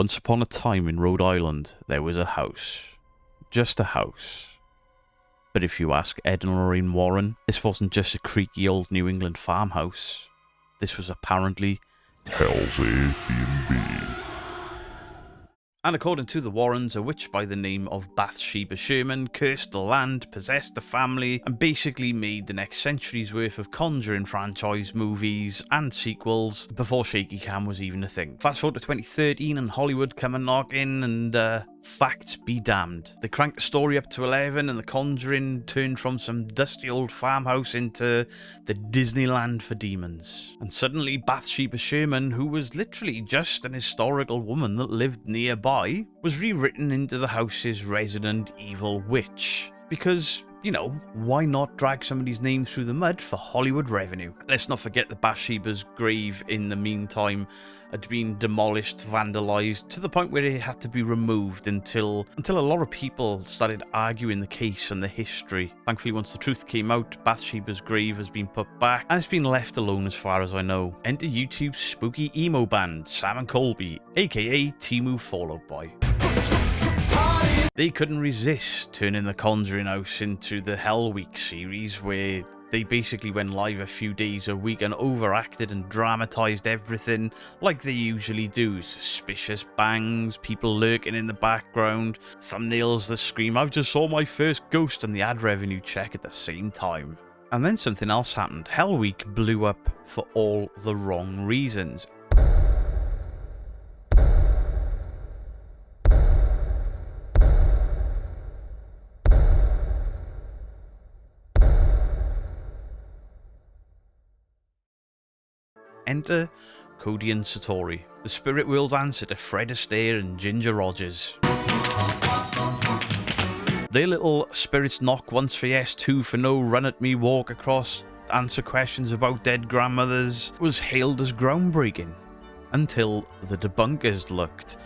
Once upon a time in Rhode Island, there was a house. Just a house. But if you ask Ed and Lorraine Warren, this wasn't just a creaky old New England farmhouse. This was apparently Hell's Airbnb. And according to the Warrens, a witch by the name of Bathsheba Sherman cursed the land, possessed the family, and basically made the next century's worth of Conjuring franchise movies and sequels before shaky cam was even a thing. Fast forward to 2013 and Hollywood come and knock in, and facts be damned. They cranked the story up to 11 and the Conjuring turned from some dusty old farmhouse into the Disneyland for demons. And suddenly Bathsheba Sherman, who was literally just an historical woman that lived nearby, was rewritten into the house's resident evil witch. Because, you know, why not drag somebody's name through the mud for Hollywood revenue? Let's not forget that Bathsheba's grave in the meantime had been demolished, vandalised, to the point where it had to be removed until a lot of people started arguing the case and the history. Thankfully, once the truth came out, Bathsheba's grave has been put back, and it's been left alone as far as I know. Enter YouTube's spooky emo band, Sam and Colby, aka Temu Fall Out Boy. They couldn't resist turning the Conjuring House into the Hell Week series, where they basically went live a few days a week and overacted and dramatised everything like they usually do. Suspicious bangs, people lurking in the background, thumbnails that scream, "I've just saw my first ghost," and the ad revenue check at the same time. And then something else happened. Hell Week blew up for all the wrong reasons. Enter Cody and Satori, the spirit world's answer to Fred Astaire and Ginger Rogers. Their little spirits knock once for yes, two for no, run at me, walk across, answer questions about dead grandmothers was hailed as groundbreaking. Until the debunkers looked.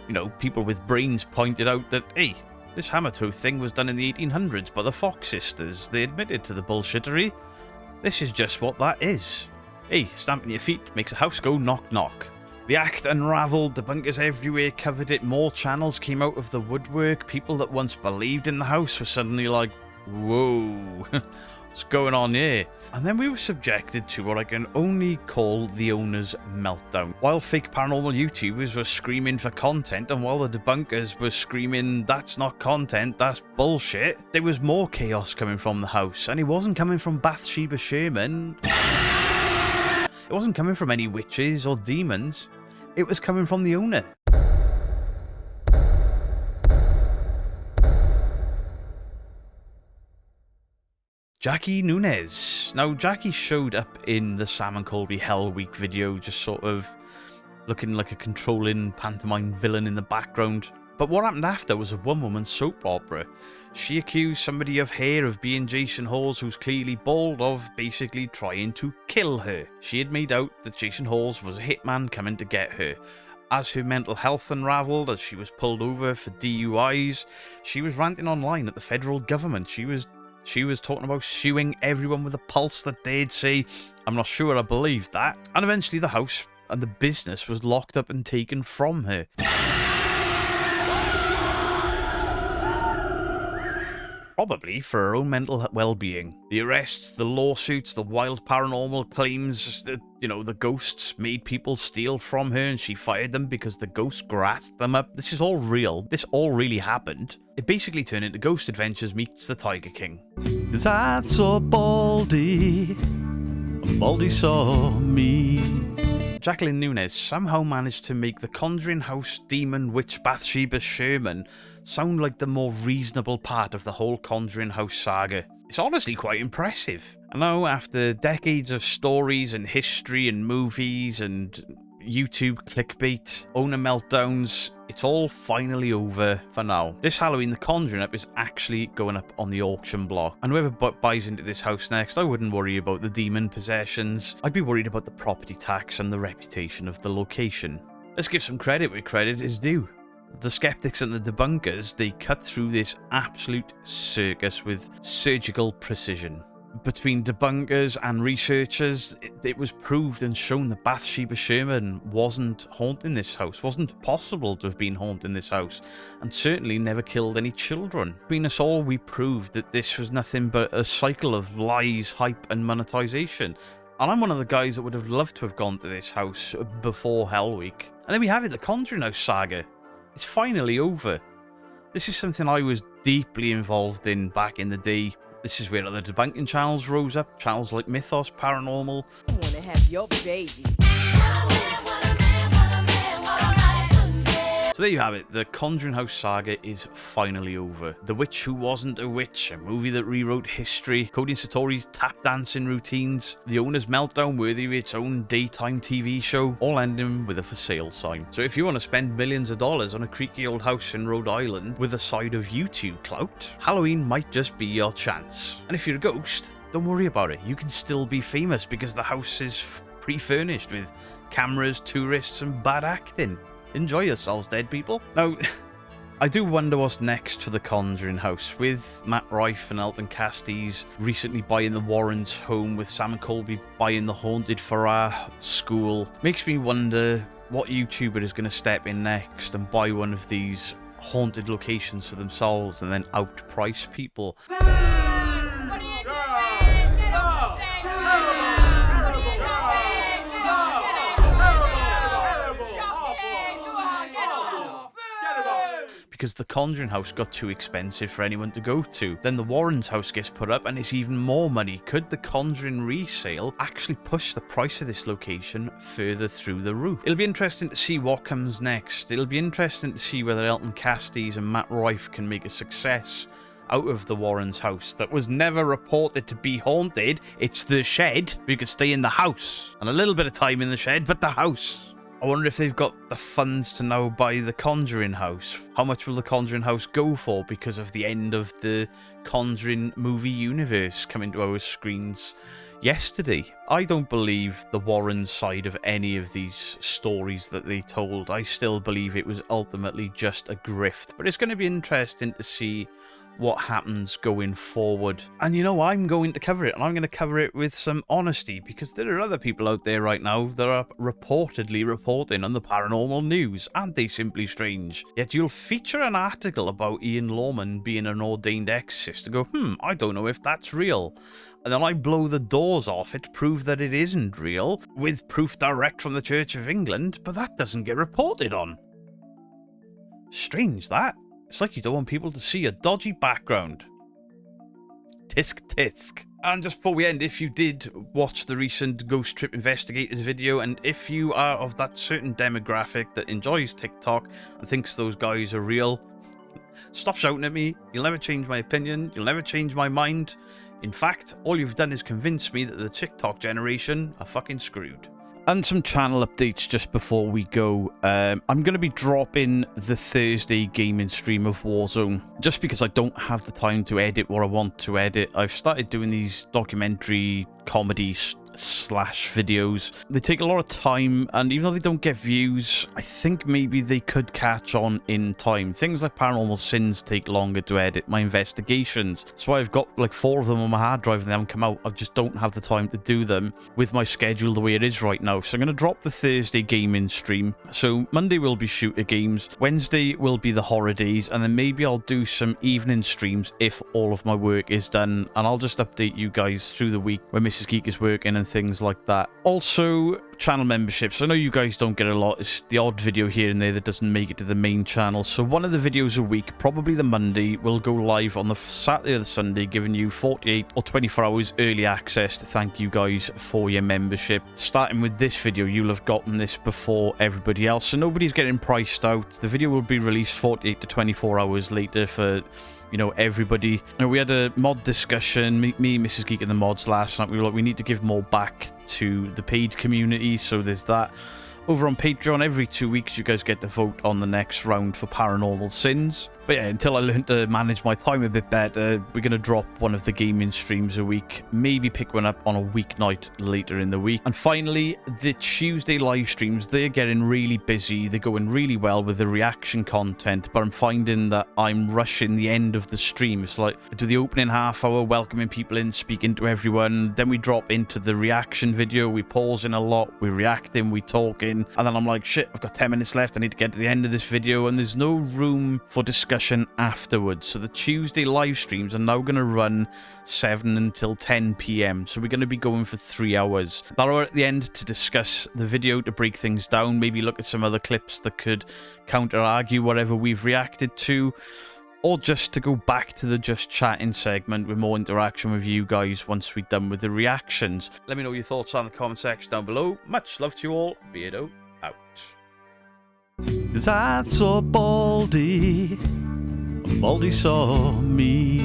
You know, people with brains pointed out that, hey, this Hammertoe thing was done in the 1800s by the Fox sisters. They admitted to the bullshittery. This is just what that is. Hey, stamping your feet makes a house go knock knock. The act unravelled, debunkers everywhere covered it, more channels came out of the woodwork, people that once believed in the house were suddenly like, whoa, what's going on here? And then we were subjected to what I can only call the owner's meltdown. While fake paranormal YouTubers were screaming for content, and while the debunkers were screaming, that's not content, that's bullshit, there was more chaos coming from the house, and it wasn't coming from Bathsheba Sherman. It wasn't coming from any witches or demons. It was coming from the owner. Jackie Nunez. Now, Jackie showed up in the Sam and Colby Hell Week video, just sort of looking like a controlling pantomime villain in the background. But what happened after was a one-woman soap opera. She accused somebody of hair of being Jason Hawes, who's clearly bald, of basically trying to kill her. She had made out that Jason Hawes was a hitman coming to get her. As her mental health unravelled, as she was pulled over for DUIs, she was ranting online at the federal government. She was talking about suing everyone with a pulse that dared say, "I'm not sure I believe that." And eventually the house and the business was locked up and taken from her. Probably for her own mental well-being. The arrests, the lawsuits, the wild paranormal claims that, you know, the ghosts made people steal from her and she fired them because the ghost grassed them up. This is all real. This all really happened. It basically turned into Ghost Adventures meets the Tiger King. 'Cause I saw Baldy, and Baldy saw me. Jacqueline Nunez somehow managed to make the Conjuring House demon witch Bathsheba Sherman sound like the more reasonable part of the whole Conjuring House saga. It's honestly quite impressive. I know, after decades of stories and history and movies and YouTube clickbait, owner meltdowns, it's all finally over for now. This Halloween, the Conjuring up is actually going up on the auction block, and whoever buys into this house next, I wouldn't worry about the demon possessions. I'd be worried about the property tax and the reputation of the location. Let's give some credit where credit is due. The skeptics and the debunkers, they cut through this absolute circus with surgical precision. Between debunkers and researchers, it was proved and shown that Bathsheba Sherman wasn't haunting this house, wasn't possible to have been haunting this house, and certainly never killed any children. Between us all, we proved that this was nothing but a cycle of lies, hype, and monetization. And I'm one of the guys that would have loved to have gone to this house before Hell Week. And then we have it, the Conjuring House saga. It's finally over. This is something I was deeply involved in back in the day. This is where other debunking channels rose up, channels like Mythos, Paranormal. I want to have your baby. So there you have it, the Conjuring House saga is finally over. The Witch Who Wasn't a Witch, a movie that rewrote history, Cody and Satori's tap dancing routines, the owner's meltdown worthy of its own daytime TV show, all ending with a for sale sign. So if you want to spend millions of dollars on a creaky old house in Rhode Island with a side of YouTube clout, Halloween might just be your chance. And if you're a ghost, don't worry about it, you can still be famous because the house is pre-furnished with cameras, tourists and bad acting. Enjoy yourselves, dead people. Now, I do wonder what's next for the Conjuring House, with Matt Rife and Elton Castis recently buying the Warrens' home, with Sam and Colby buying the Haunted Farrar school. Makes me wonder what YouTuber is going to step in next and buy one of these haunted locations for themselves and then outprice people. What are you doing? Get off the stage! What are you doing? Because the Conjuring House got too expensive for anyone to go to. Then the Warrens' house gets put up and it's even more money. Could the Conjuring resale actually push the price of this location further through the roof? It'll be interesting to see what comes next. It'll be interesting to see whether Elton Castis and Matt Rife can make a success out of the Warrens' house that was never reported to be haunted. It's the shed. You could stay in the house and a little bit of time in the shed, but the house. I wonder if they've got the funds to now buy the Conjuring House. How much will the Conjuring House go for because of the end of the Conjuring movie universe coming to our screens yesterday? I don't believe the Warren side of any of these stories that they told. I still believe it was ultimately just a grift. But it's going to be interesting to see what happens going forward. And you know, I'm going to cover it, and I'm going to cover it with some honesty, because there are other people out there right now that are reportedly reporting on the paranormal news. Aren't they simply strange? Yet you'll feature an article about Ian Lawman being an ordained exorcist to go, I don't know if that's real. And then I blow the doors off it, prove that it isn't real, with proof direct from the Church of England, but that doesn't get reported on. Strange, that. It's like you don't want people to see a dodgy background. Tisk tisk. And just before we end, if you did watch the recent Ghost Trip Investigators video, and if you are of that certain demographic that enjoys TikTok and thinks those guys are real, stop shouting at me. You'll never change my opinion. You'll never change my mind. In fact, all you've done is convince me that the TikTok generation are fucking screwed. And some channel updates just before we go. I'm going to be dropping the Thursday gaming stream of Warzone, just because I don't have the time to edit what I want to edit. I've started doing these documentary comedy slash videos. They take a lot of time, and even though they don't get views, I think maybe they could catch on in time. Things like Paranormal Sins take longer to edit, my investigations. That's why I've got like 4 of them on my hard drive and they haven't come out. I just don't have the time to do them with my schedule the way it is right now. So I'm going to drop the Thursday gaming stream. So Monday will be shooter games, Wednesday will be the horror days, and then maybe I'll do some evening streams if all of my work is done, and I'll just update you guys through the week when Mrs. Geek is working and things like that. Also, channel memberships. I know you guys don't get a lot. It's the odd video here and there that doesn't make it to the main channel. So one of the videos a week, probably the Monday, will go live on the Saturday or the Sunday, giving you 48 or 24 hours early access to thank you guys for your membership. Starting with this video, you'll have gotten this before everybody else, so nobody's getting priced out. The video will be released 48 to 24 hours later for, you know, everybody. We had a mod discussion, me, Mrs. Geek and the mods last night. We were like, we need to give more back to the paid community, so there's that. over on Patreon. Every 2 weeks, you guys get to vote on the next round for Paranormal Sins. But yeah, until I learn to manage my time a bit better, we're going to drop one of the gaming streams a week. Maybe pick one up on a weeknight later in the week. And finally, the Tuesday live streams, they're getting really busy. They're going really well with the reaction content. But I'm finding that I'm rushing the end of the stream. It's like I do the opening half hour, welcoming people in, speaking to everyone. Then we drop into the reaction video. We pause in a lot. We're reacting, we're talking. And then I'm like, shit, I've got 10 minutes left. I need to get to the end of this video. And there's no room for discussion afterwards. So the Tuesday live streams are now going to run 7 until 10 p.m. So we're going to be going for 3 hours. Now we're at the end to discuss the video, to break things down, maybe look at some other clips that could counter-argue whatever we've reacted to, or just to go back to the just chatting segment with more interaction with you guys once we're done with the reactions. Let me know your thoughts on the comment section down below. Much love to you all. Beardo out. 'Cause I saw Baldy, and Baldy saw me.